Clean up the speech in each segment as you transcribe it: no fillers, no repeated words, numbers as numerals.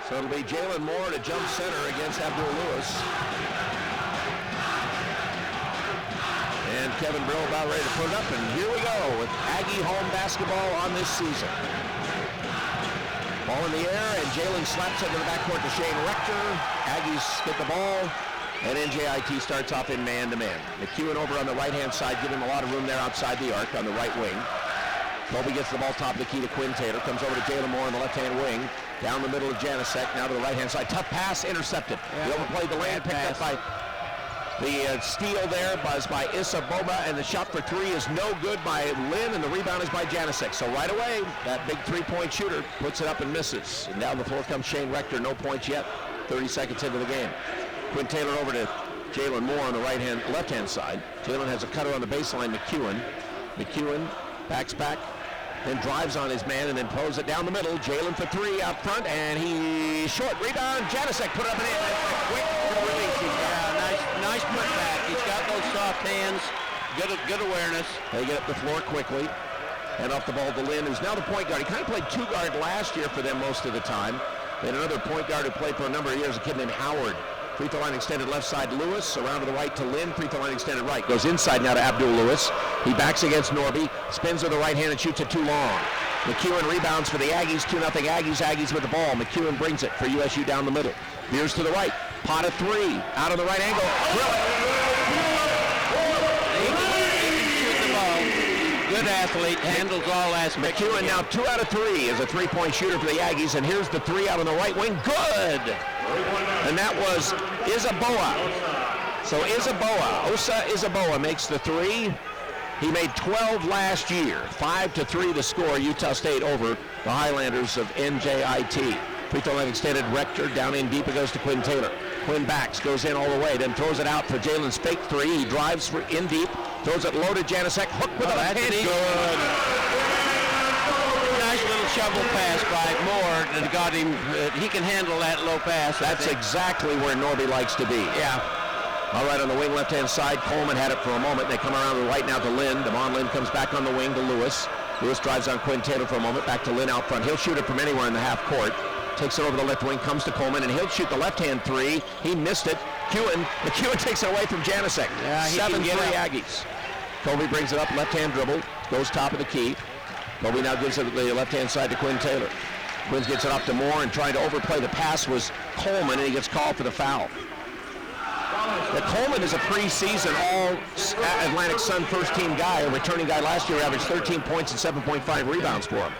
So it'll be Jalen Moore to jump center against Abdul Lewis. And Kevin Brill about ready to put it up, and here we go with Aggie home basketball on this season. Ball in the air, and Jalen slaps it to the backcourt to Shane Rector. Aggies get the ball, and NJIT starts off in man-to-man. McEwen over on the right-hand side, giving him a lot of room there outside the arc on the right wing. Colby gets the ball top of the key to Quinn Taylor, comes over to Jalen Moore on the left-hand wing, down the middle of Janicek, now to the right-hand side. Tough pass, intercepted. He overplayed the lane, picked up by the steal there by Issa Boba, and the shot for three is no good by Lynn, and the rebound is by Janicek. So right away, that big three-point shooter puts it up and misses. And down the floor comes Shane Rector, no points yet, 30 seconds into the game. Quinn Taylor over to Jalen Moore on the left-hand side. Jalen has a cutter on the baseline, McEwen. McEwen backs back, then drives on his man, and then throws it down the middle. Jalen for three out front, and he's short. Rebound, Janicek put it up and in. That's a quick release. Nice putback. He's got those soft hands. Good awareness. They get up the floor quickly. And off the ball to Lynn, who's now the point guard. He kind of played two guard last year for them most of the time. They had another point guard who played for a number of years, a kid named Howard. Free throw line extended left side, Lewis. Around to the right to Lynn. Free throw line extended right. Goes inside now to Abdul Lewis. He backs against Norby. Spins with the right hand and shoots it too long. McEwen rebounds for the Aggies. 2-0 Aggies. Aggies with the ball. McEwen brings it for USU down the middle. Veers to the right. Pot of three. Out on the right angle. Drill it. He can shoot the ball. Good athlete. Handles all aspects. McEwen now 2 out of 3 is a three-point shooter for the Aggies. And here's the three out on the right wing. Good. And that was Isaboa. So Osa Isaboa makes the three. He made 12 last year. 5-3 to score. Utah State over the Highlanders of NJIT. Free throw line extended. Rector down in deep. It goes to Quinn Taylor. Quinn backs, goes in all the way, then throws it out for Jalen's fake three. He drives for in deep, throws it low to Janicek. Hook with a left hand. Good. Nice little shovel pass by Moore that got him. He can handle that low pass. That's exactly where Norby likes to be. Yeah. All right, on the wing left-hand side, Coleman had it for a moment. They come around to the right now to Lynn. Devon Lynn comes back on the wing to Lewis. Lewis drives on Quinn Taylor for a moment, back to Lynn out front. He'll shoot it from anywhere in the half court. Takes it over the left wing, comes to Coleman, and he'll shoot the left-hand three. He missed it. McEwen takes it away from Janicek. Yeah, 7-3 Aggies. Colby brings it up, left-hand dribble, goes top of the key. Colby now gives it the left-hand side to Quinn Taylor. Quinn gets it up to Moore, and trying to overplay the pass was Coleman, and he gets called for the foul. Now, Coleman is a preseason All-Atlantic Sun first-team guy, a returning guy last year, averaged 13 points and 7.5 rebounds for him.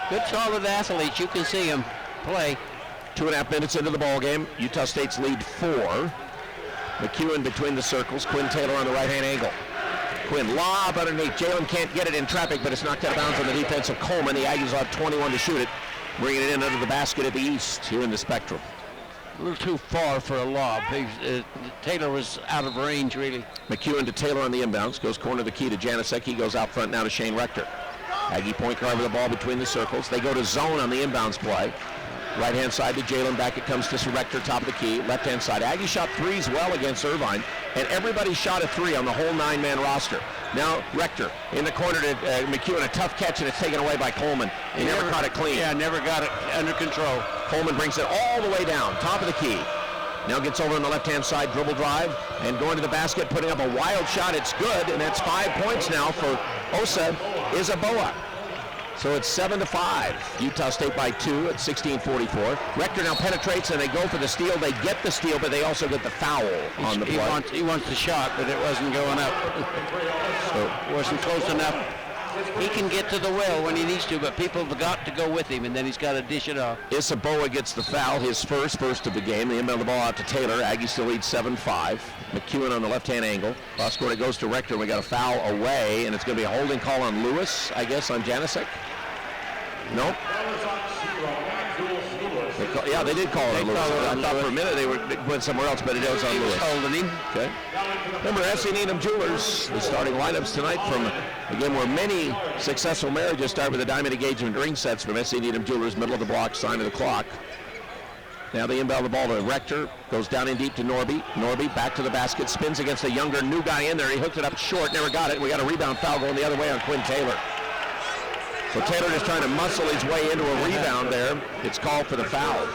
Good, solid athletes. You can see him play. 2.5 minutes into the ball game. Utah State's lead 4. McEwen between the circles. Quinn Taylor on the right-hand angle. Quinn lob underneath. Jalen can't get it in traffic, but it's knocked out of bounds on the defense of Coleman. The Aggies have 21 to shoot it, bringing it in under the basket at the east here in the Spectrum. A little too far for a lob. Taylor was out of range, really. McEwen to Taylor on the inbounds. Goes corner of the key to Janicek. He goes out front now to Shane Rector. Aggie point guard with the ball between the circles. They go to zone on the inbounds play. Right-hand side to Jalen. Back it comes to Rector, top of the key. Left-hand side. Aggie shot threes well against Irvine, and everybody shot a three on the whole 9-man roster. Now Rector in the corner to McEwen. A tough catch, and it's taken away by Coleman. He never caught it clean. Yeah, never got it under control. Coleman brings it all the way down, top of the key. Now gets over on the left-hand side, dribble drive, and going to the basket, putting up a wild shot. It's good, and that's 5 points now for Osa Isaboa. So it's 7-5. Utah State by 2 at 16:44. Rector now penetrates, and they go for the steal. They get the steal, but they also get the foul on the play. He wants the shot, but it wasn't going up. So it wasn't close enough. He can get to the well when he needs to, but people have got to go with him, and then he's got to dish it off. Isaboa gets the foul, his first of the game. They inbound the ball out to Taylor. Aggie still leads 7-5. McEwen on the left-hand angle. Cross court, it goes to Rector. We got a foul away, and it's going to be a holding call on Lewis, I guess, on Janicek. Nope. They did call it on Lewis. I thought for a minute they went somewhere else, but it was on Lewis. Holding him. Okay. Remember, S.C. Needham Jewelers, the starting lineups tonight from a game where many successful marriages start with a diamond engagement ring sets from S.C. Needham Jewelers, middle of the block, sign of the clock. Now they inbound the ball to Rector, goes down in deep to Norby. Norby back to the basket, spins against a younger new guy in there. He hooked it up short, never got it. We got a rebound foul going the other way on Quinn Taylor. So Taylor just trying to muscle his way into a rebound there. It's called for the foul.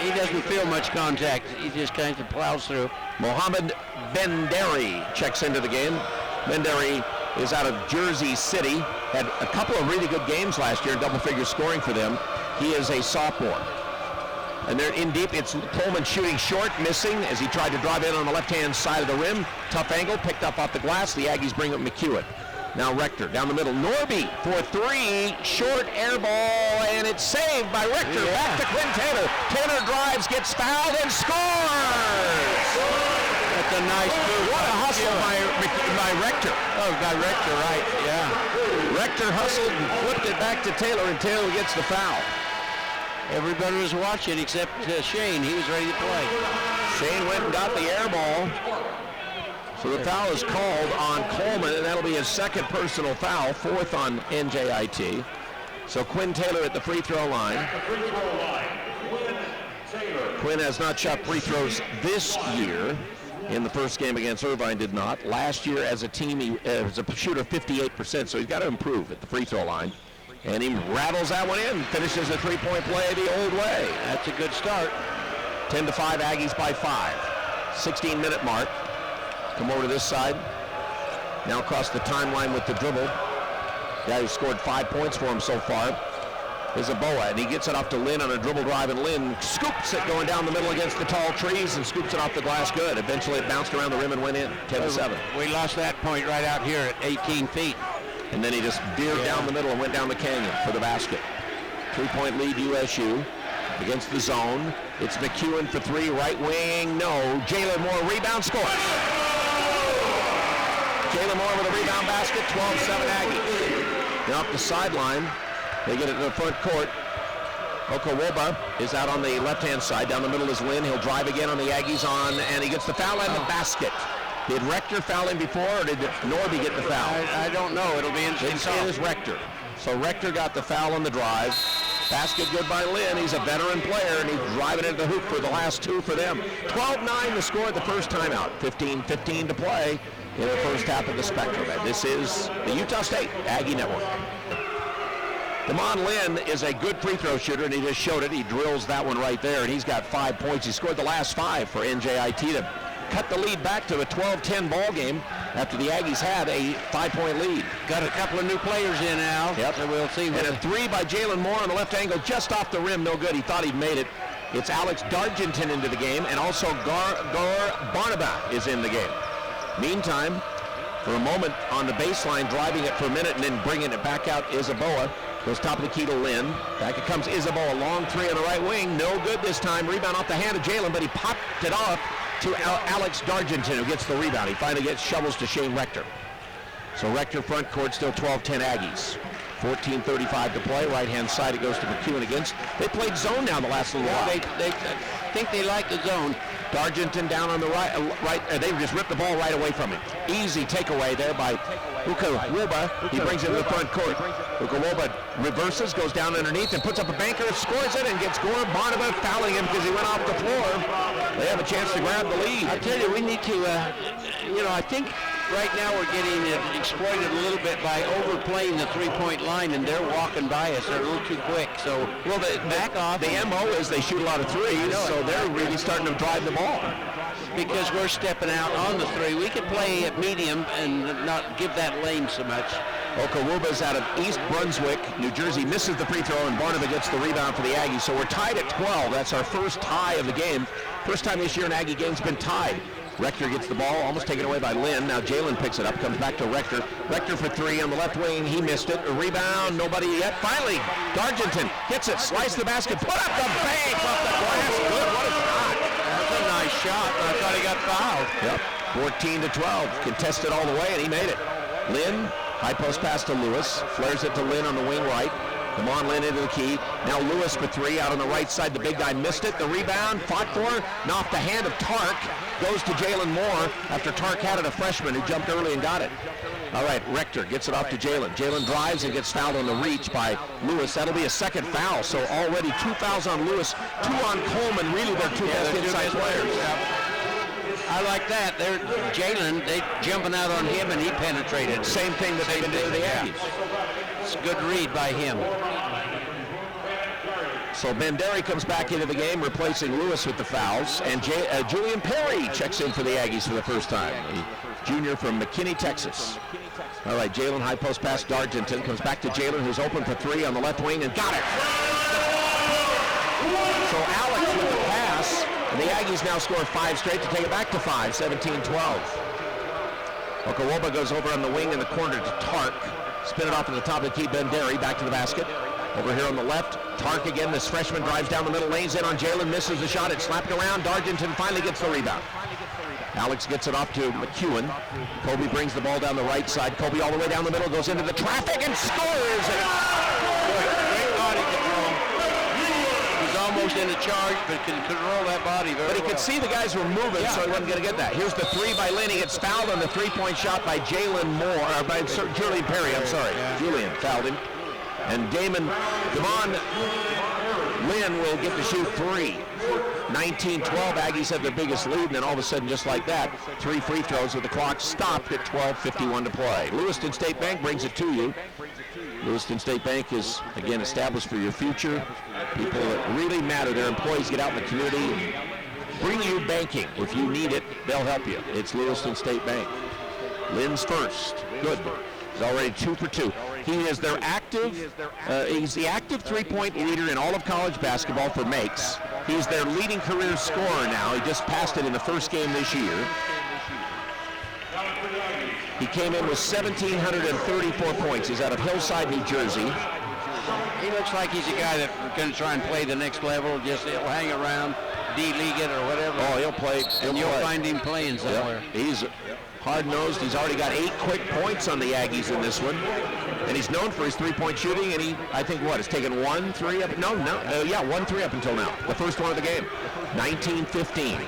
he doesn't feel much contact. He just kind of plows through. Mohammed Benderi checks into the game. Benderi is out of Jersey City. Had a couple of really good games last year, double-figure scoring for them. He is a sophomore. And they're in deep. It's Coleman shooting short, missing as he tried to drive in on the left-hand side of the rim. Tough angle, picked up off the glass. The Aggies bring up McEwen. Now Rector down the middle. Norby for three. Short air ball, and it's saved by Rector. Yeah. Back to Quinn Taylor. Taylor drives, gets fouled, and scores! That's a nice move. What a hustle by Rector. Oh, by Rector, right, yeah. Rector hustled and flipped it back to Taylor, and Taylor gets the foul. Everybody was watching except Shane. He was ready to play. Shane went and got the air ball. So the foul is called on Coleman, and that'll be his second personal foul, fourth on NJIT. So Quinn Taylor at the free throw line. Quinn has not shot free throws this year. In the first game against Irvine, did not. Last year as a team, he was a shooter 58%, so he's got to improve at the free throw line. And he rattles that one in, finishes a three-point play the old way. That's a good start. 10-5, Aggies by 5. 16-minute mark. Come over to this side. Now across the timeline with the dribble. Guy who scored 5 points for him so far is Aboa, and he gets it off to Lynn on a dribble drive, and Lynn scoops it going down the middle against the tall trees and scoops it off the glass good. Eventually it bounced around the rim and went in, 10-7. We lost that point right out here at 18 feet. And then he just veered down the middle and went down the canyon for the basket. 3-point lead USU against the zone. It's McEwen for three, right wing, no. Jalen Moore, rebound, scores. Jalen Moore with a rebound basket, 12-7 Aggies. Now up the sideline, they get it to the front court. Okawoba is out on the left-hand side. Down the middle is Lynn. He'll drive again on the Aggies and he gets the foul and the basket. Did Rector foul him before, or did Norby get the foul? I don't know. It'll be interesting. It is Rector. So Rector got the foul on the drive. Basket good by Lynn. He's a veteran player, and he's driving into the hoop for the last two for them. 12-9 the score at the first timeout. 15-15 to play in the first half of the Spectrum. And this is the Utah State Aggie Network. Damon Lynn is a good free throw shooter, and he just showed it. He drills that one right there, and he's got 5 points. He scored the last 5 for NJIT to cut the lead back to a 12-10 ball game after the Aggies had a 5-point lead. Got a couple of new players in now. Yep. So we'll see. And a three by Jalen Moore on the left angle, just off the rim, no good. He thought he'd made it. It's Alex Dargenton into the game, and also Gar Barnaba is in the game. Meantime, for a moment on the baseline, driving it for a minute and then bringing it back out, Isaboa. Goes top of the key to Lynn. Back it comes Isaboa, long three on the right wing. No good this time. Rebound off the hand of Jalen, but he popped it off to Alex Dargenton, who gets the rebound. He finally gets shovels to Shane Rector. So Rector front court, still 12-10 Aggies. 14:35 to play. Right-hand side, it goes to McEwen against. They played zone now the last little while. They think they like the zone. Dargenton down on the right. They just ripped the ball right away from him. Easy takeaway there by Ukawoba. He brings it to the front court. Ukawoba reverses, goes down underneath, and puts up a banker, scores it, and gets Gore Barnaba fouling him because he went off the floor. They have a chance to grab the lead. I tell you, we need to, I think right now we're getting exploited a little bit by overplaying the three-point line, and they're walking by us. They're a little too quick. So well, back off. The MO is they shoot a lot of threes, so they're really starting to drive the ball. Because we're stepping out on the three. We could play at medium and not give that lane so much. Okawoba's out of East Brunswick, New Jersey, misses the free throw, and Barnaba gets the rebound for the Aggies. So we're tied at 12. That's our first tie of the game. First time this year an Aggie game's been tied. Rector gets the ball, almost taken away by Lynn. Now Jalen picks it up, comes back to Rector. Rector for three on the left wing. He missed it. A rebound, nobody yet. Finally, Dargenton gets it, slice the basket, put up the bank off the glass. Good, what a shot. That's a nice shot. I thought he got fouled. Yep, 14-12. Contested all the way, and he made it. Lynn, high post pass to Lewis. Flares it to Lynn on the wing right. Come on, Lynn into the key. Now Lewis for three out on the right side. The big guy missed it. The rebound, fought for, and off the hand of Tark. Goes to Jalen Moore after Tark had it, a freshman who jumped early and got it. All right, Rector gets it off to Jalen. Jalen drives and gets fouled on the reach by Lewis. That'll be a second foul. So already 2 fouls on Lewis, 2 on Coleman. Really, they're two best inside players. I like that. They're Jalen, they jumping out on him, and he penetrated. Same thing that they've been doing to the Aggies. It's a good read by him. So Banderi comes back into the game, replacing Lewis with the fouls, and Julian Perry checks in for the Aggies for the first time. A junior from McKinney, Texas. All right, Jalen, high post pass, Dargenton comes back to Jalen, who's open for three on the left wing, and got it. So Alex with the pass, and the Aggies now score 5 straight to take it back to 5, 17-12. Okawoba goes over on the wing in the corner to Tark. Spin it off at the top of the key, Banderi back to the basket. Over here on the left, Tark again, this freshman drives down the middle, lanes in on Jalen, misses the shot, it's slapped around, Dargenton finally gets the rebound. Alex gets it off to McEwen. Kobe brings the ball down the right side. Kobe all the way down the middle, goes into the traffic and scores! Great body control. He's almost in a charge, but can control that body very well. But he could see the guys were moving, so he wasn't going to get that. Here's the three by Lynn. He gets fouled on the three-point shot by Jalen Moore, or by Julian Perry, I'm sorry. Yeah. Julian fouled him. And Devon Lynn will get to shoot 3. 19-12, Aggies have their biggest lead, and then all of a sudden, just like that, 3 free throws with the clock stopped at 12:51 to play. Lewiston State Bank brings it to you. Lewiston State Bank is, again, established for your future. People that really matter, their employees get out in the community and bring you banking. If you need it, they'll help you. It's Lewiston State Bank. Lynn's first. Good. He's already 2 for 2. He is their he's the active three-point leader in all of college basketball for makes. He's their leading career scorer now. He just passed it in the first game this year. He came in with 1,734 points. He's out of Hillside, New Jersey. He looks like he's a guy that's going to try and play the next level. Just he'll hang around, D-League it or whatever. Oh, he'll play. You'll find him playing somewhere. Yep. He's hard-nosed. He's already got 8 quick points on the Aggies in this one. And he's known for his three-point shooting, and he, I think, has taken 1 3 up? No, 1 3 up until now. The first one of the game. 19-15.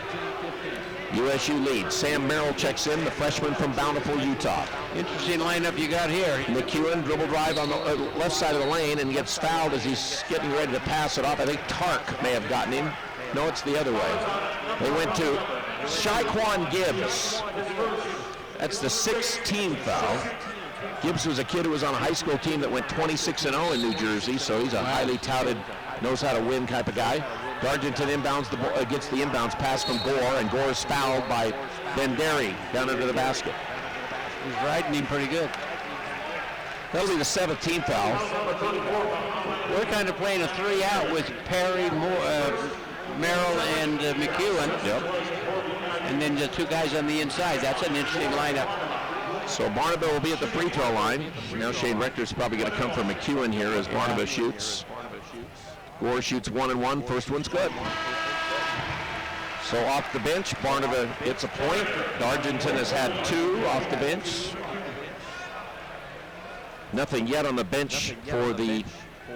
USU leads. Sam Merrill checks in, the freshman from Bountiful, Utah. Interesting lineup you got here. McEwen dribble drive on the left side of the lane and gets fouled as he's getting ready to pass it off. I think Tark may have gotten him. No, it's the other way. They went to Shaquan Gibbs. That's the 6th team foul. Gibbs was a kid who was on a high school team that went 26-0 in New Jersey, so he's a highly touted, knows how to win type of guy. Dargenton inbounds gets the inbounds pass from Gore, and Gore is fouled by Banderi down under the basket. He's riding him pretty good. That'll be the 7th team foul. We're kind of playing a 3-out with Perry, Merrill, and McEwen. Yep. And then the 2 guys on the inside. That's an interesting lineup. So Barnaba will be at the free throw line. Now Shane Rector's probably going to come from McEwen here as Barnaba shoots. Gore shoots 1 and 1. First one's good. So off the bench, Barnaba gets a point. Dargenton has had 2 off the bench. Nothing yet on the bench for the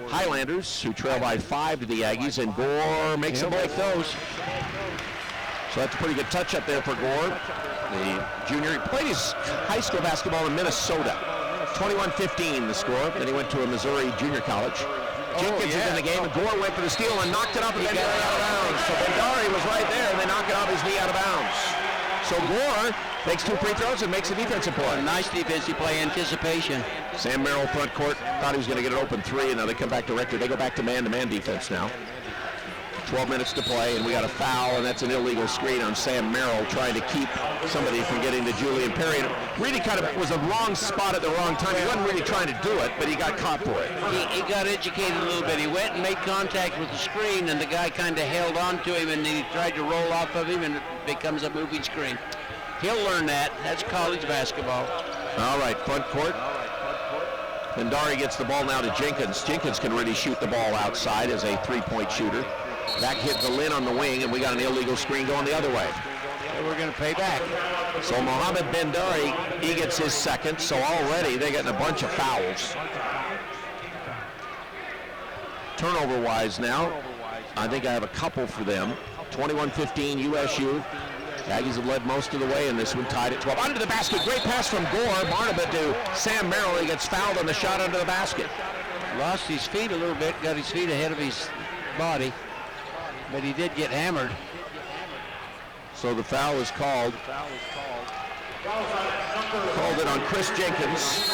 Highlanders, who trail by 5 to the Aggies, and Gore makes them like those. So that's a pretty good touch up there for Gore. The junior, he played his high school basketball in Minnesota. 21-15 the score. Then he went to a Missouri junior college. Jenkins is in the game, and Gore went for the steal and knocked it off and Bandari out of bounds. So Bandari was right there, and they knocked it off his knee out of bounds. So Gore makes 2 free throws and makes a defensive play. Nice defensive play, anticipation. Sam Merrill front court, thought he was going to get an open 3, and now they come back to Rector. They go back to man-to-man defense now. 12 minutes to play, and we got a foul, and that's an illegal screen on Sam Merrill, trying to keep somebody from getting to Julian Perry. And really kind of was a wrong spot at the wrong time. He wasn't really trying to do it, but he got caught for it. He got educated a little bit. He went and made contact with the screen, and the guy kind of held on to him, and he tried to roll off of him, and it becomes a moving screen. He'll learn that. That's college basketball. All right, front court. Bandari gets the ball now to Jenkins. Jenkins can really shoot the ball outside as a 3-point shooter. Back hit the Lynn on the wing, and we got an illegal screen going the other way. And we're going to pay back. So Mohamed Bandari, he gets his 2nd, so already they're getting a bunch of fouls. Turnover-wise now, I think I have a couple for them. 21-15 USU. Aggies have led most of the way in this one, tied at 12. Under the basket, great pass from Gore. Barnaba to Sam Merrill. He gets fouled on the shot under the basket. Lost his feet a little bit, got his feet ahead of his body, but he did get hammered. So the foul is called. Called it on Chris Jenkins.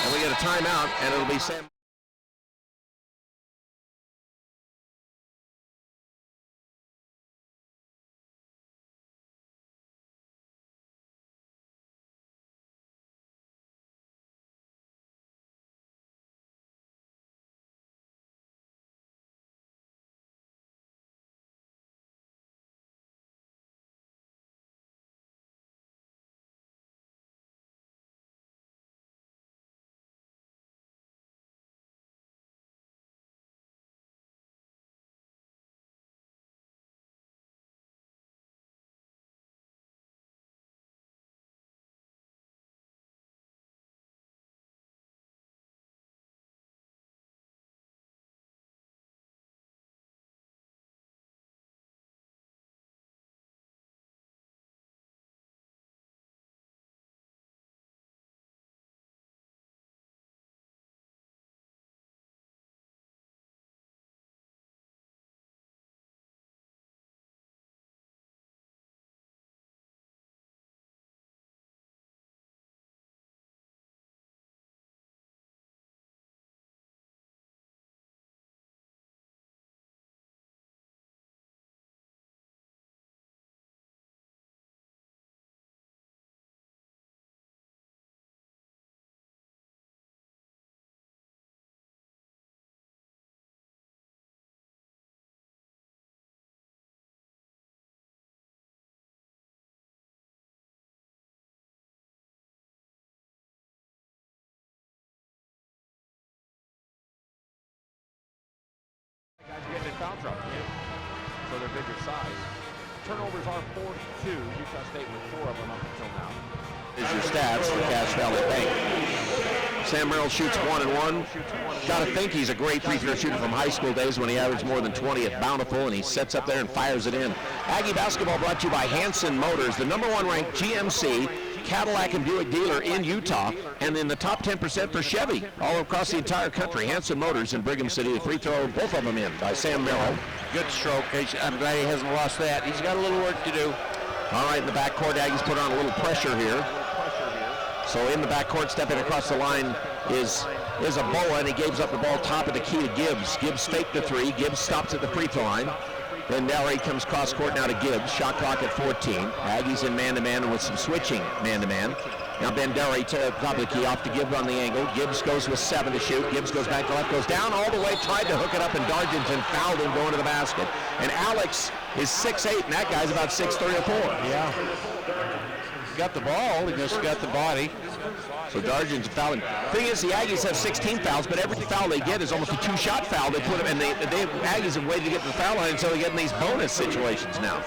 And we get a timeout, and it'll be Sam. foul trouble. So they're bigger size. Turnovers are 42. Utah State with 4 of them up until now. Is your stats for Cache Valley Bank. Sam Merrill shoots 1 and 1. Gotta think he's a great free throw shooter from high school days when he averaged more than 20 at Bountiful, and he sets up there and fires it in. Aggie basketball brought to you by Hanson Motors, the #1 ranked GMC, Cadillac and Buick dealer in Utah, and in the top 10% for Chevy all across the entire country. Hanson Motors in Brigham City. The free throw, both of them in by Sam Merrill. Good stroke. I'm glad he hasn't lost that. He's got a little work to do. All right, in the backcourt, Aggies put on a little pressure here. So in the backcourt, stepping across the line is Aboa, and he gives up the ball top of the key to Gibbs. Gibbs faked the three. Gibbs stops at the free throw line. Then Delray comes cross court now to Gibbs. Shot clock at 14. Aggies in man-to-man and with some switching man-to-man. Now Ben Delray to the top of the key, off to Gibbs on the angle. Gibbs goes with 7 to shoot. Gibbs goes back to left, goes down all the way, tried to hook it up, and Dargington fouled him going to the basket. And Alex is 6'8", and that guy's about 6'3" or 4. Yeah. Got the ball, he just got the body. So Dargington fouling. Thing is, the Aggies have 16 fouls, but every foul they get is almost a 2-shot foul. They put them, and the Aggies have waited to get to the foul line, so they're getting these bonus situations now.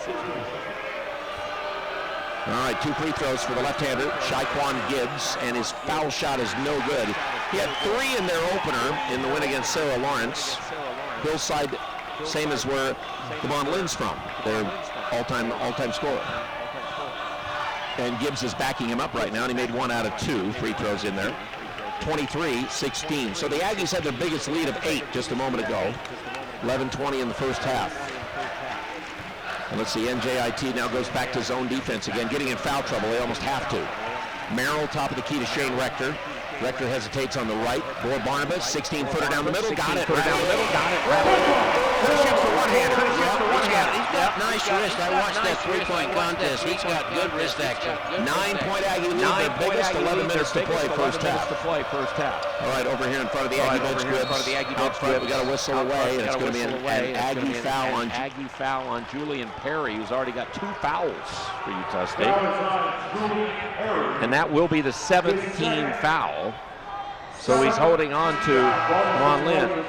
All right, 2 free throws for the left-hander, Shaquan Gibbs, and his foul shot is no good. He had 3 in their opener in the win against Sarah Lawrence. Hillside, same as where Devon Lynn's from, their all-time scorer. And Gibbs is backing him up right now, and he made 1 out of 2 free throws in there. 23-16. So the Aggies had their biggest lead of 8 just a moment ago. 11-20 in the first half. And let's see, NJIT now goes back to zone defense again, getting in foul trouble. They almost have to. Merrill, top of the key to Shane Rector. Rector hesitates on the right. Boy Barnabas, 16-footer down the middle. Got it. Down the middle. Got it. Shoots the one-hander. He's got nice wrist. I watched that three-point contest. He's got good wrist action. 9-point Aggie lead. Their biggest 11 minutes to play first half. All right, over here in front of the Aggie bench. Out front, we got a whistle away, and it's going to be an Aggie foul on Julian Perry, who's already got 2 fouls for Utah State. And that will be the 7th team foul. So he's holding on to Ron Lynn.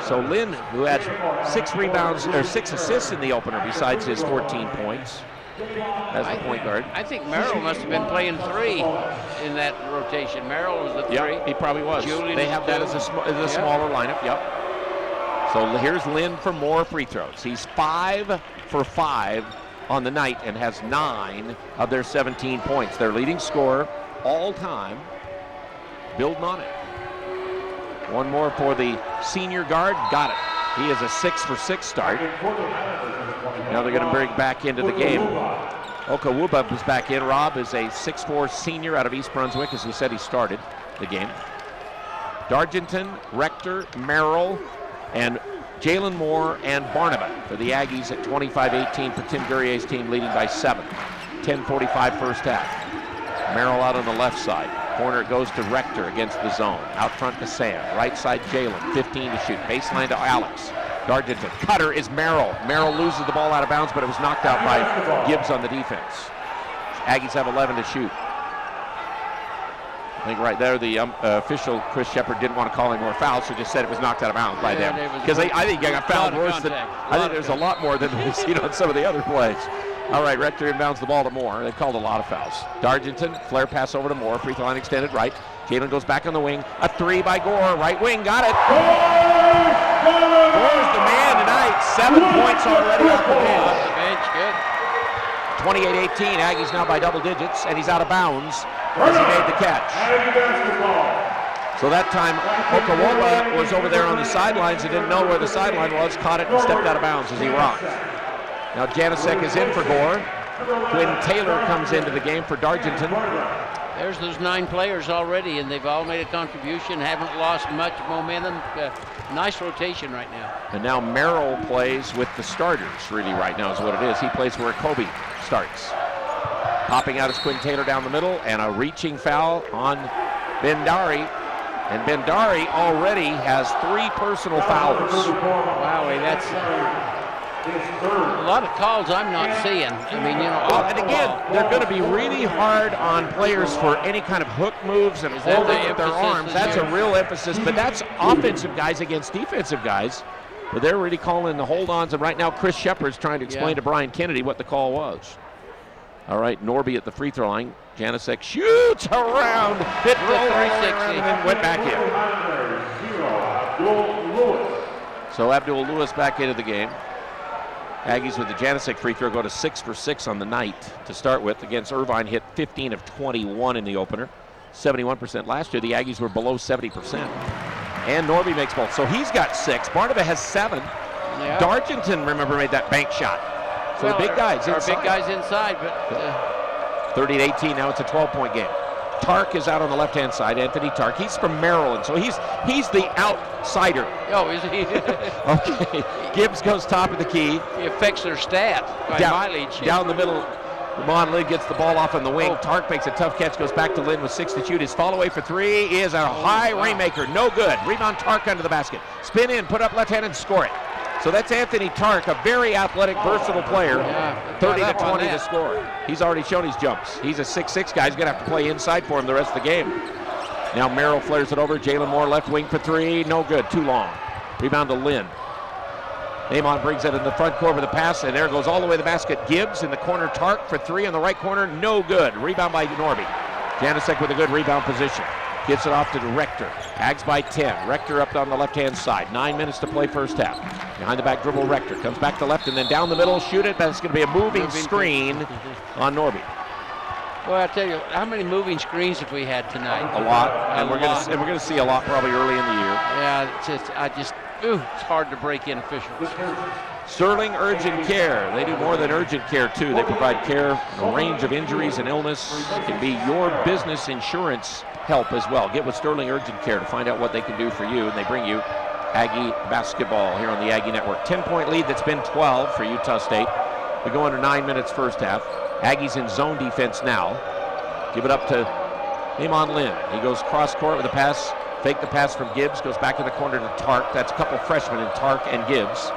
So Lynn, who had 6 rebounds or 6 assists in the opener besides his 14 points as the point guard. I think Merrill must have been playing 3 in that rotation. Merrill was the 3. Yeah, he probably was. Julian they have that as a smaller lineup. Yep. So here's Lynn for more free throws. He's 5 for 5 on the night and has 9 of their 17 points. Their leading scorer all time. Building on it. 1 more for the senior guard. Got it. He is a 6 for 6 start. Now they're going to bring back into the game. Okawuba is back in. Rob is a 6'4 senior out of East Brunswick, as we said he started the game. Dargington, Rector, Merrill, and Jalen Moore and Barnaba for the Aggies at 25-18 for Tim Guerrier's team, leading by 7. 10:45 first half. Merrill out on the left side. Corner goes to Rector against the zone. Out front to Sam. Right side Jalen. 15 to shoot. Baseline to Alex. Dargington. Cutter is Merrill. Merrill loses the ball out of bounds, but it was knocked out by Gibbs on the defense. Aggies have 11 to shoot. I think right there the official, Chris Shepard, didn't want to call any more fouls, so just said it was knocked out of bounds by them. Because I think I got fouled worse than, I think there's a lot more than we've seen on some of the other plays. All right, Rector inbounds the ball to Moore. They've called a lot of fouls. Dargington, flare pass over to Moore. Free throw line extended right. Jalen goes back on the wing. A 3 by Gore. Right wing, got it. Gore's the man tonight. 7 points already off the bench. Off the bench, good. 28-18. Aggies now by double digits, and he's out of bounds as he made the catch. So that time, Okawoba was over there on the sidelines. He didn't know where the sideline was, caught it, and stepped out of bounds as he rocked. Now Janicek is in for Gore. Quinn Taylor comes into the game for Dargington. There's those 9 players already, and they've all made a contribution, haven't lost much momentum. Nice rotation right now. And now Merrill plays with the starters, really, right now is what it is. He plays where Kobe starts. Popping out is Quinn Taylor down the middle, and a reaching foul on Bendari. And Bendari already has 3 personal fouls. Wow, that's a lot of calls I'm not seeing. I mean, you know. And again, they're going to be really hard on players for any kind of hook moves and holding with their arms. That's a real emphasis, but that's offensive guys against defensive guys. But they're really calling the hold-ons, and right now Chris Shepard's trying to explain to Brian Kennedy what the call was. All right, Norby at the free throw line. Janicek shoots around, hit the 360, and then went back in. So Abdul Lewis back into the game. Aggies with the Janicek free throw go to 6 for 6 on the night to start with. Against Irvine, hit 15 of 21 in the opener, 71%. Last year, the Aggies were below 70%. And Norby makes both. So he's got 6. Barnabas has 7. Yeah. Dargington, remember, made that bank shot. So the big guys inside. Big guys inside, but 30-18, now it's a 12-point game. Tark is out on the left-hand side, Anthony Tark. He's from Maryland, so he's the outsider. Oh, is he? Okay, Gibbs goes top of the key. He affects their stat by mileage. Down the middle, Ramon Lynn gets the ball off on the wing. Tark makes a tough catch, goes back to Lynn with 6 to shoot. His fall away for 3 is a high rainmaker, no good. Rebound Tark under the basket. Spin in, put up left hand and score it. So that's Anthony Tark, a very athletic, versatile player. 30 to 20 to score. He's already shown his jumps. He's a 6'6" guy. He's going to have to play inside for him the rest of the game. Now Merrill flares it over. Jalen Moore left wing for 3. No good. Too long. Rebound to Lynn. Amon brings it in the front court with a pass, and there goes all the way to the basket. Gibbs in the corner. Tark for 3 in the right corner. No good. Rebound by Norby. Janicek with a good rebound position. Gets it off to the Rector. Ags by 10. Rector up on the left-hand side. 9 minutes to play first half. Behind the back dribble, Rector. Comes back to left and then down the middle, shoot it. That's going to be a moving screen on Norby. Boy, I tell you, how many moving screens have we had tonight? A lot. And we're going to see a lot probably early in the year. Yeah, it's hard to break in officials. Sterling Urgent Care. They do more than urgent care, too. They provide care, a range of injuries and illness. It can be your business insurance help as well. Get with Sterling Urgent Care to find out what they can do for you, and they bring you Aggie basketball here on the Aggie Network. 10-point lead that's been 12 for Utah State. We go under 9 minutes first half. Aggies in zone defense now. Give it up to Amon Lynn. He goes cross court with a pass. Fake the pass from Gibbs. Goes back in the corner to Tark. That's a couple freshmen in Tark and Gibbs.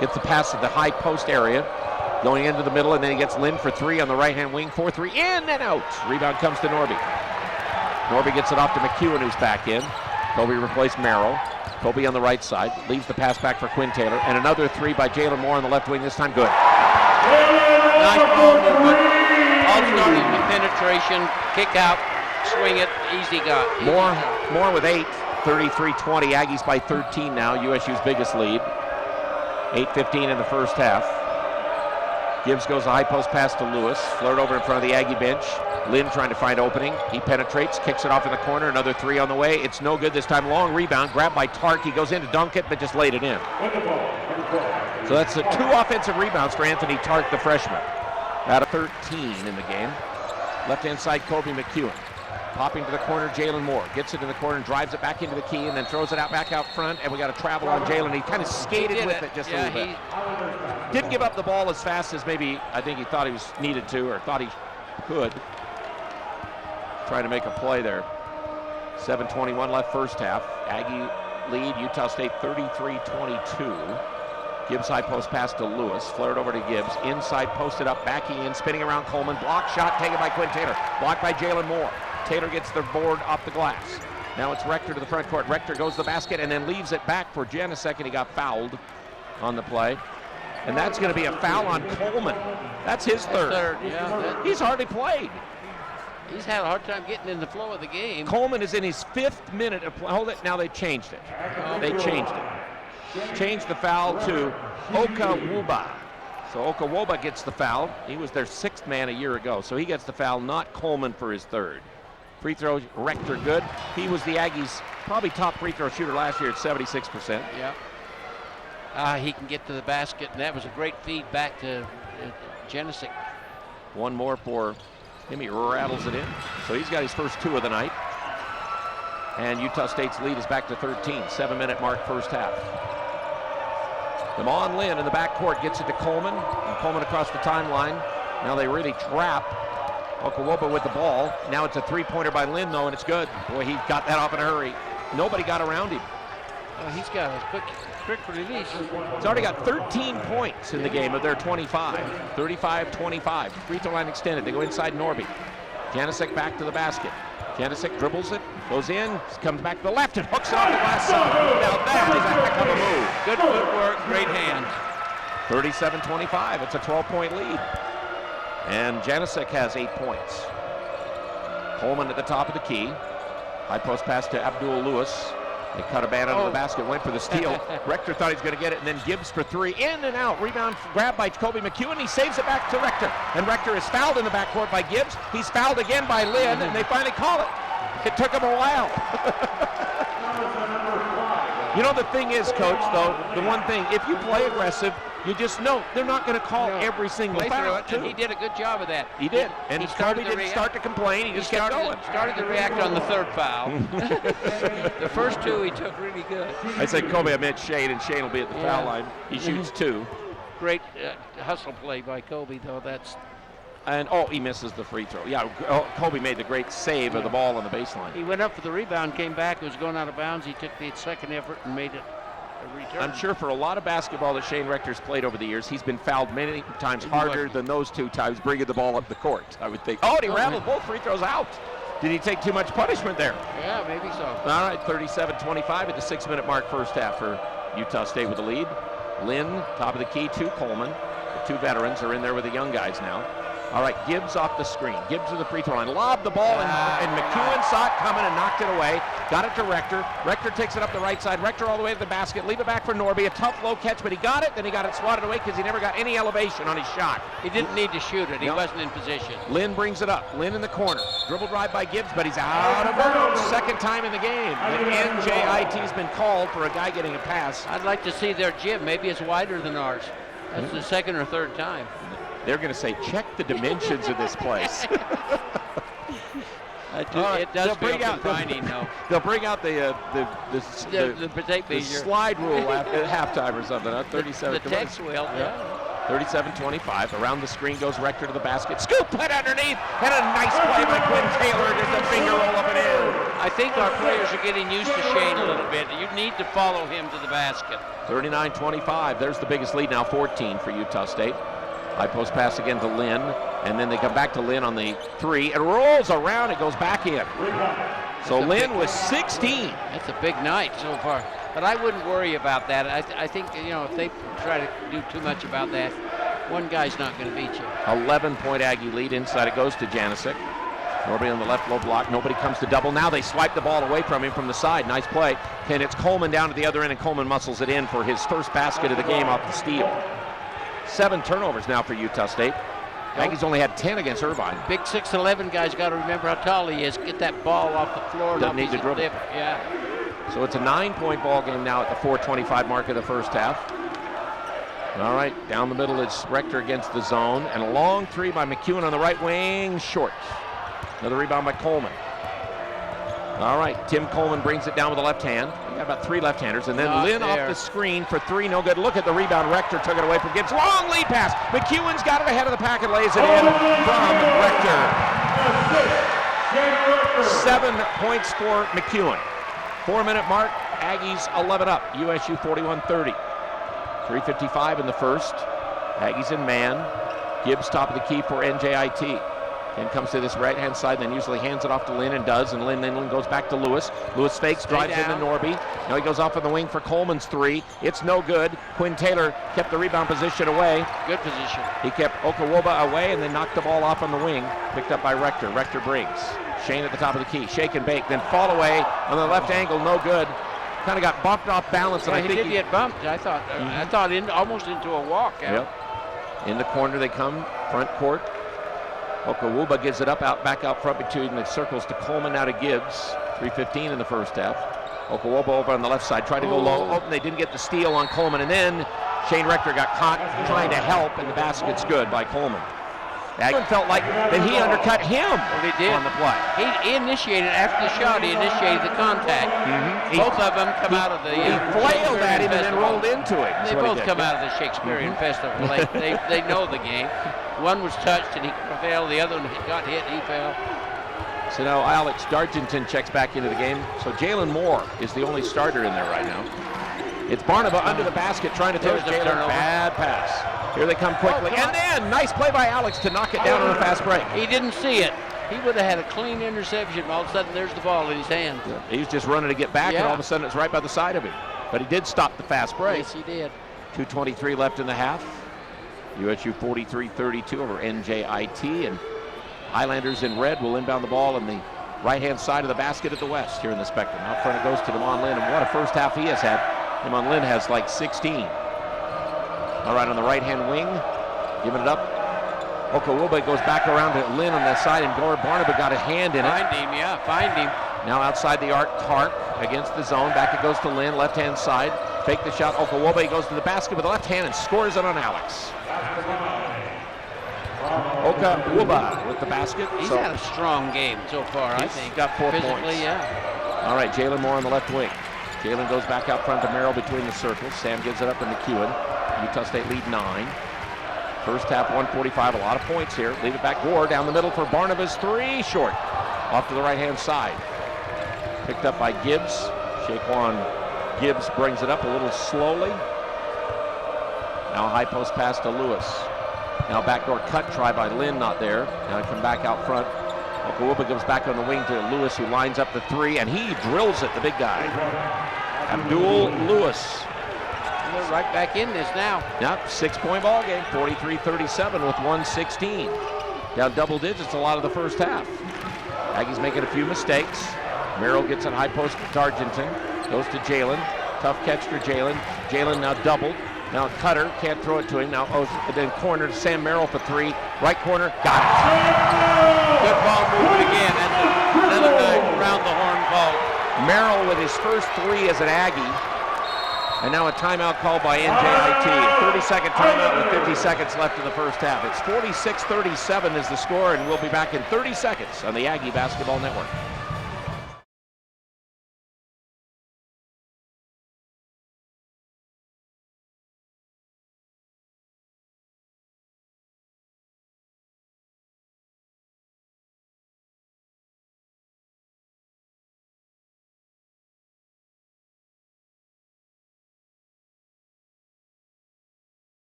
Gets the pass at the high post area. Going into the middle, and then he gets Lynn for 3 on the right-hand wing. 4-3 in and out. Rebound comes to Norby. Norby gets it off to McEwen, who's back in. Kobe replaced Merrill. Kobe on the right side. Leaves the pass back for Quinn Taylor. And another 3 by Jalen Moore on the left wing. This time good. Nice ball movement. All starting with penetration. Kick out. Swing it. Easy got. Moore with 8. 33-20. Aggies by 13 now. USU's biggest lead. 8:15 in the first half. Gibbs goes a high post pass to Lewis. Flirt over in front of the Aggie bench. Lynn trying to find opening. He penetrates, kicks it off in the corner. Another 3 on the way. It's no good this time. Long rebound. Grabbed by Tark. He goes in to dunk it, but just laid it in. So that's the 2 offensive rebounds for Anthony Tark, the freshman. Out of 13 in the game. Left-hand side, Kobe McEwen. Popping to the corner, Jalen Moore. Gets it in the corner and drives it back into the key and then throws it out back out front. And we got a travel on Jalen. He kind of skated with it just a little bit. Didn't give up the ball as fast as maybe I think he thought he was needed to or thought he could. Trying to make a play there. 7:21 left first half. Aggie lead, Utah State 33-22. Gibbs high post pass to Lewis. Flared over to Gibbs. Inside posted up, backing in, spinning around Coleman. Block shot taken by Quinn Taylor. Blocked by Jalen Moore. Taylor gets the board off the glass. Now it's Rector to the front court. Rector goes to the basket and then leaves it back for Janicek, and he got fouled on the play. And that's going to be a foul on Coleman. That's his third. He's hardly played. He's had a hard time getting in the flow of the game. Coleman is in his 5th minute of play. Hold it. Now they changed it. They changed it. Changed the foul to Okawuba. So Okawuba gets the foul. He was their 6th man a year ago. So he gets the foul, not Coleman for his 3rd. Free throw, Rector good. He was the Aggies' probably top free throw shooter last year at 76%. Yeah. He can get to the basket, and that was a great feed back to Janicek. One more for him. He rattles it in. So he's got his first 2 of the night. And Utah State's lead is back to 13. 7-minute mark first half. Damon Lynn in the backcourt gets it to Coleman. And Coleman across the timeline. Now they really trap Okawuba with the ball. Now it's a 3-pointer by Lynn, though, and it's good. Boy, he got that off in a hurry. Nobody got around him. He's got a quick release. He's already got 13 points in the game of their 25. 35-25. Free throw line extended. They go inside Norby. Janicek back to the basket. Janicic dribbles it, goes in, comes back to the left and hooks it off the glass side. Now that is a heck of a move. Good footwork, great hands. 37-25, it's a 12-point lead. And Janicic has 8 points. Coleman at the top of the key. High post pass to Abdul Lewis. They cut a man under the basket, went for the steal. Rector thought he was going to get it, and then Gibbs for 3. In and out. Rebound grabbed by Kobe McEwen. He saves it back to Rector. And Rector is fouled in the backcourt by Gibbs. He's fouled again by Lynn, and they finally call it. It took him a while. You know, the thing is, Coach, though, the one thing, if you play aggressive, you just know they're not going to call every single foul. And he did a good job of that. He did. And Kobe didn't start to complain. He just kept going. Started to react on the third foul. The first 2 he took really good. I said Kobe, I meant Shane, and Shane will be at the foul line. He shoots 2. Great hustle play by Kobe, though. And he misses the free throw. Yeah, Kobe made the great save of the ball on the baseline. He went up for the rebound, came back, it was going out of bounds. He took the second effort and made it a return. I'm sure for a lot of basketball that Shane Rector's played over the years, he's been fouled many times harder than those 2 times bringing the ball up the court, I would think. Oh, and he rattled both free throws out. Did he take too much punishment there? Yeah, maybe so. All right, 37-25 at the 6-minute mark first half for Utah State with the lead. Lynn, top of the key to Coleman. The 2 veterans are in there with the young guys now. All right, Gibbs off the screen. Gibbs to the free throw line. Lobbed the ball, and McEwen saw it coming and knocked it away. Got it to Rector. Rector takes it up the right side. Rector all the way to the basket. Leave it back for Norby. A tough low catch, but he got it. Then he got it swatted away because he never got any elevation on his shot. He didn't need to shoot it. He wasn't in position. Lynn brings it up. Lynn in the corner. Dribble drive by Gibbs, but he's out of bounds. Second time in the game. The NJIT's been called for a guy getting a pass. I'd like to see their gym. Maybe it's wider than ours. That's the second or third time. They're going to say, check the dimensions of this place. It does feel confining, though. They'll bring out the slide rule at halftime or something. 37. The text will. 37-25. Around the screen goes Rector to the basket. Scoop put underneath, and a nice play by Quinn Taylor. Just a finger roll up and in. I think our players are getting used to Shane a little bit. You need to follow him to the basket. 39-25. There's the biggest lead now, 14 for Utah State. High post pass again to Lynn, and then they come back to Lynn on the 3. It rolls around, it goes back in. So Lynn was 16. That's a big night so far. But I wouldn't worry about that. I think, if they try to do too much about that, one guy's not going to beat you. 11-point Aggie lead. Inside it goes to Janicic. Nobody on the left low block. Nobody comes to double. Now they swipe the ball away from him from the side. Nice play. And it's Coleman down at the other end, and Coleman muscles it in for his first basket of the game off the steal. 7 turnovers now for Utah State. Aggies only had 10 against Irvine. Big 6'11" guys got to remember how tall he is. Get that ball off the floor. Doesn't need to dribble. Yeah. So it's a 9-point ball game now at the 4:25 mark of the first half. All right, down the middle it's Rector against the zone, and a long 3 by McEwen on the right wing, short. Another rebound by Coleman. All right, Tim Coleman brings it down with the left hand. We got about 3 left-handers, and then Lynn off the screen for 3, no good. Look at the rebound. Rector took it away from Gibbs. Long lead pass. McEwen's got it ahead of the pack and lays it in from Rector. 7 points for McEwen. 4-minute mark, Aggies 11 up. USU 41-30. 3:55 in the first. Aggies in man. Gibbs top of the key for NJIT. Then comes to this right-hand side, then usually hands it off to Lynn and does, and Lynn goes back to Lewis. Lewis fakes, drives into Norby. Now he goes off on the wing for Coleman's 3. It's no good. Quinn Taylor kept the rebound position away. Good position. He kept Okawoba away and then knocked the ball off on the wing. Picked up by Rector. Rector brings. Shane at the top of the key. Shake and bake, then fall away on the left angle, no good. Kind of got bumped off balance, and I think he did get bumped. I thought almost into a walk. Yep. In the corner they come, front court. Okawuba gives it up, back out front between the circles to Coleman, now to Gibbs. 3:15 in the first half. Okawuba over on the left side, tried to go low. Oh, they didn't get the steal on Coleman, and then Shane Rector got caught trying to help, and the basket's good by Coleman. Aggie felt like that he undercut him on the play. He initiated, after the shot, he initiated the contact. Both of them come out of the He flailed at him and then rolled into it. They both come out of the Shakespearean Festival. They know the game. One was touched and he fell. The other one got hit, he fell. So now Alex Dargington checks back into the game. So Jalen Moore is the only starter in there right now. It's Barnaba under the basket trying to throw Jalen. Bad pass. Here they come quickly. And then nice play by Alex to knock it down on a fast break. He didn't see it. He would have had a clean interception. All of a sudden, there's the ball in his hand. Yeah. He was just running to get back, and all of a sudden it's right by the side of him. But he did stop the fast break. Yes, he did. 2:23 left in the half. USU 43-32 over NJIT, and Highlanders in red will inbound the ball on the right-hand side of the basket at the West here in the Spectrum. Out front it goes to Damon Lynn, and what a first half he has had. Damon Lynn has like 16. All right, on the right-hand wing, giving it up. Okawobe goes back around to Lynn on that side, and Gore Barnaba got a hand in it. Find him. Now outside the arc, Clark against the zone. Back it goes to Lynn, left-hand side. Fake the shot. Okawobe goes to the basket with the left hand and scores it on Alex. Okawobe with the basket. He's had a strong game so far, I think. He's got 4 points. Yeah. All right, Jalen Moore on the left wing. Jalen goes back out front to Merrill between the circles. Sam gives it up to McEwen. Utah State lead 9. First half, 145, a lot of points here. Leave it back, Gore down the middle for Barnabas, 3, short. Off to the right-hand side. Picked up by Gibbs. Shaquan Gibbs brings it up a little slowly. Now a high post pass to Lewis. Now backdoor cut try by Lynn, not there. Now come back out front. Okawobe goes back on the wing to Lewis, who lines up the 3, and he drills it, the big guy. Abdul Lewis. They're right back in this now. Yep, 6-point ball game, 43-37 with 1:16. Down double digits a lot of the first half. Aggies making a few mistakes. Merrill gets it high post to Targenton. Goes to Jalen. Tough catch for Jalen. Jalen now doubled. Now Cutter can't throw it to him. Now then corner to Sam Merrill for 3. Right corner, got it. Good ball movement again. That's another round the horn ball. Merrill with his first 3 as an Aggie. And now a timeout called by NJIT. A 30-second timeout with 50 seconds left in the first half. It's 46-37 is the score, and we'll be back in 30 seconds on the Aggie Basketball Network.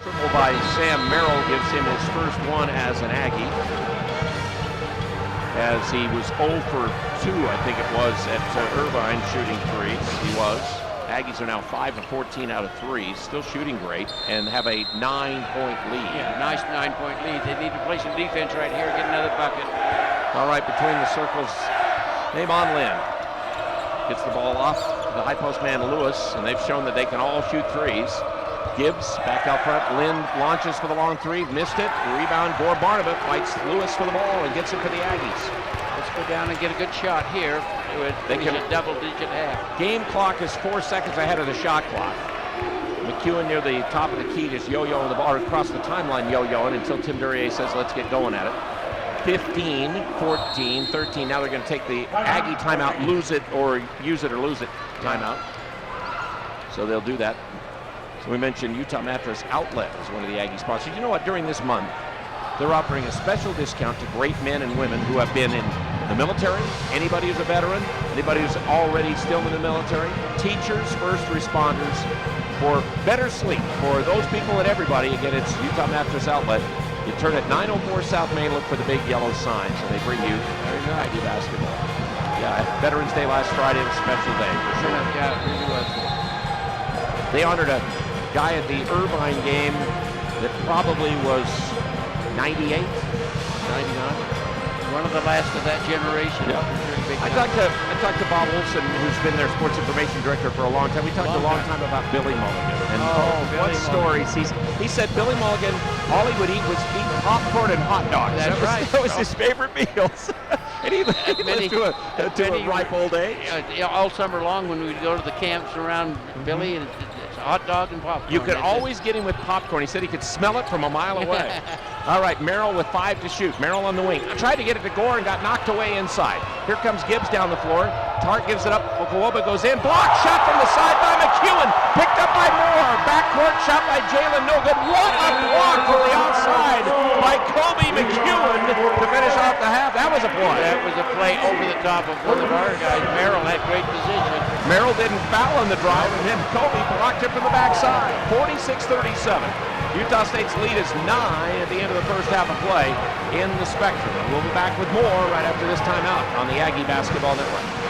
Triple by Sam Merrill gives him his first one as an Aggie. As he was 0 for 2, I think it was, at Irvine shooting 3s. He was. Aggies are now 5 of 14 out of 3, still shooting great, and have a 9-point lead. Yeah, nice 9-point lead. They need to play some defense right here, get another bucket. All right, between the circles, Damon Lynn gets the ball off to the high post man Lewis, and they've shown that they can all shoot 3s. Gibbs back out front. Lynn launches for the long 3, missed it. Rebound, Gore Barnaba fights Lewis for the ball and gets it for the Aggies. Let's go down and get a good shot here. They can a double-digit half. Game clock is 4 seconds ahead of the shot clock. McEwen near the top of the key just yo-yoing the ball, or across the timeline yo-yoing until Tim Duryea says, let's get going at it. 15, 14, 13. Now they're going to take the Aggie timeout, lose it or use it or lose it timeout. So they'll do that. So we mentioned Utah Mattress Outlet as one of the Aggie sponsors. You know what? During this month, they're offering a special discount to great men and women who have been in the military, anybody who's a veteran, anybody who's already still in the military, teachers, first responders, for better sleep for those people and everybody. Again, it's Utah Mattress Outlet. You turn at 904 South Main, look for the big yellow sign, so they bring you Aggie basketball. Yeah, Veterans Day last Friday, was a special day for sure. Yeah, it really was. They honored a guy at the Irvine game that probably was 98, 99. One of the last of that generation. Yeah. I talked to Bob Olson, who's been their sports information director for a long time. We talked a long time about Billy Mulligan. And Billy stories. He said Billy Mulligan, all he would eat was popcorn and hot dogs. That's right. That was his favorite meals. And he lived to a ripe old age. All summer long when we'd go to the camps around Billy, and it's a hot dog and popcorn. You could always get him with popcorn. He said he could smell it from a mile away. All right, Merrill with 5 to shoot. Merrill on the wing. Tried to get it to Gore and got knocked away inside. Here comes Gibbs down the floor. Tart gives it up. Okawobe goes in. Blocked shot from the side by McEwen. Picked up by Moore. Backcourt shot by Jalen. No good. What a block from the outside by Kobe McEwen to finish off the half. That was a play. That was a play over the top of one of our guys. Merrill had great position. Merrill didn't foul on the drive, and then Kobe blocked it from the backside. 46-37. Utah State's lead is 9 at the end of the first half of play in the Spectrum. And we'll be back with more right after this timeout on the Aggie Basketball Network.